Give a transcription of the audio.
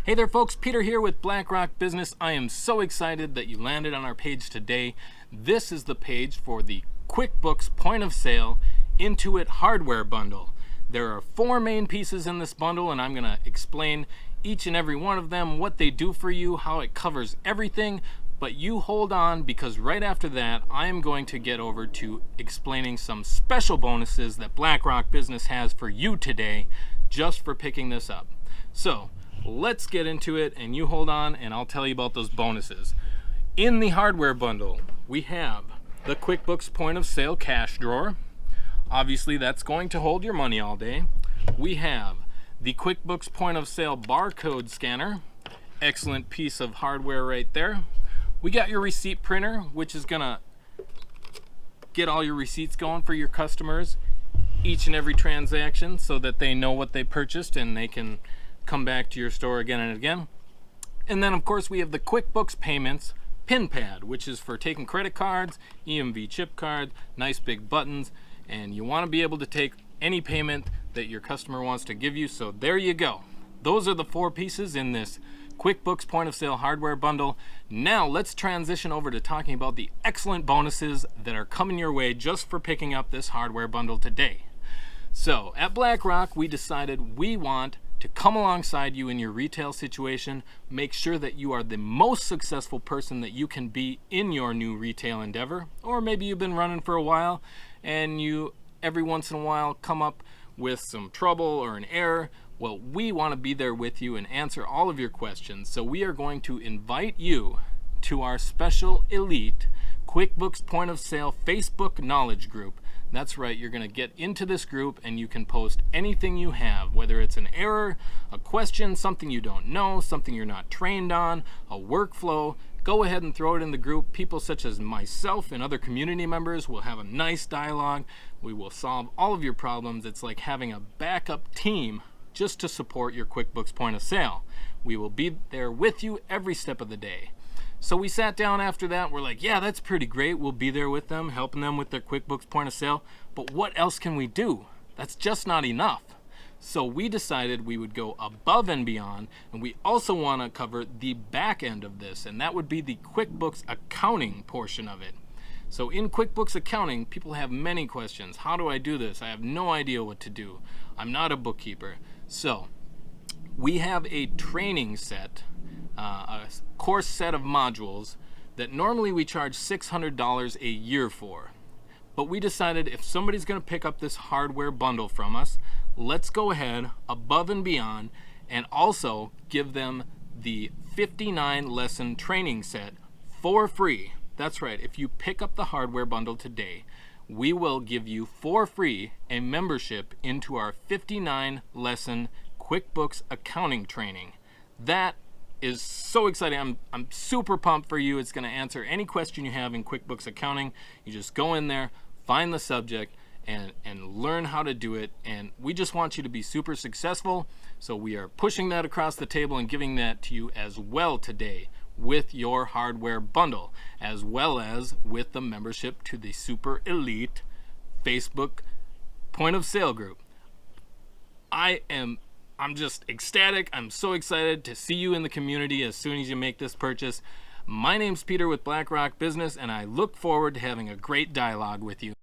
Hey there folks, Peter here with BlackRock Business. I am so excited that you landed on our page today. This is the page for the QuickBooks Point of Sale Intuit Hardware Bundle. There are 4 main pieces in this bundle, and I'm going to explain each and every one of them, what they do for you, how it covers everything. But you hold on, because right after that, I am going to get over to explaining some special bonuses that BlackRock Business has for you today, just for picking this up. So let's get into it, and you hold on and I'll tell you about those bonuses. In the hardware bundle, we have the QuickBooks Point of Sale cash drawer. Obviously that's going to hold your money all day. We have the QuickBooks Point of Sale barcode scanner. Excellent piece of hardware right there. We got your receipt printer, which is gonna get all your receipts going for your customers each and every transaction, so that they know what they purchased and they can come back to your store again and again. And then of course we have the QuickBooks Payments pin pad, which is for taking credit cards, EMV chip cards, nice big buttons, and you want to be able to take any payment that your customer wants to give you. So there you go. Those are the 4 pieces in this QuickBooks Point of Sale Hardware Bundle. Now let's transition over to talking about the excellent bonuses that are coming your way just for picking up this hardware bundle today. So at BlackRock, we decided we want to come alongside you in your retail situation, make sure that you are the most successful person that you can be in your new retail endeavor. Or maybe you've been running for a while and you every once in a while come up with some trouble or an error. Well, we want to be there with you and answer all of your questions. So we are going to invite you to our special elite QuickBooks Point of Sale Facebook Knowledge Group. That's right, you're going to get into this group and you can post anything you have, whether it's an error, a question, something you don't know, something you're not trained on, a workflow. Go ahead and throw it in the group. People such as myself and other community members will have a nice dialogue. We will solve all of your problems. It's like having a backup team just to support your QuickBooks Point of Sale. We will be there with you every step of the day. So we sat down after that, we're like, yeah, that's pretty great. We'll be there with them, helping them with their QuickBooks Point of Sale. But what else can we do? That's just not enough. So we decided we would go above and beyond, and we also want to cover the back end of this, and that would be the QuickBooks accounting portion of it. So in QuickBooks accounting, people have many questions. How do I do this? I have no idea what to do. I'm not a bookkeeper. So we have a training set, a course set of modules that normally we charge $600 a year for. But we decided if somebody's going to pick up this hardware bundle from us, let's go ahead above and beyond and also give them the 59 lesson training set for free. That's right, if you pick up the hardware bundle today, we will give you for free a membership into our 59 lesson QuickBooks accounting training. That is so exciting. I'm super pumped for you. It's going to answer any question you have in QuickBooks accounting. You just go in there, find the subject, and learn how to do it. And we just want you to be super successful. So we are pushing that across the table and giving that to you as well today with your hardware bundle, as well as with the membership to the super elite Facebook Point of Sale group. I'm just ecstatic. I'm so excited to see you in the community as soon as you make this purchase. My name's Peter with BlackRock Business, and I look forward to having a great dialogue with you.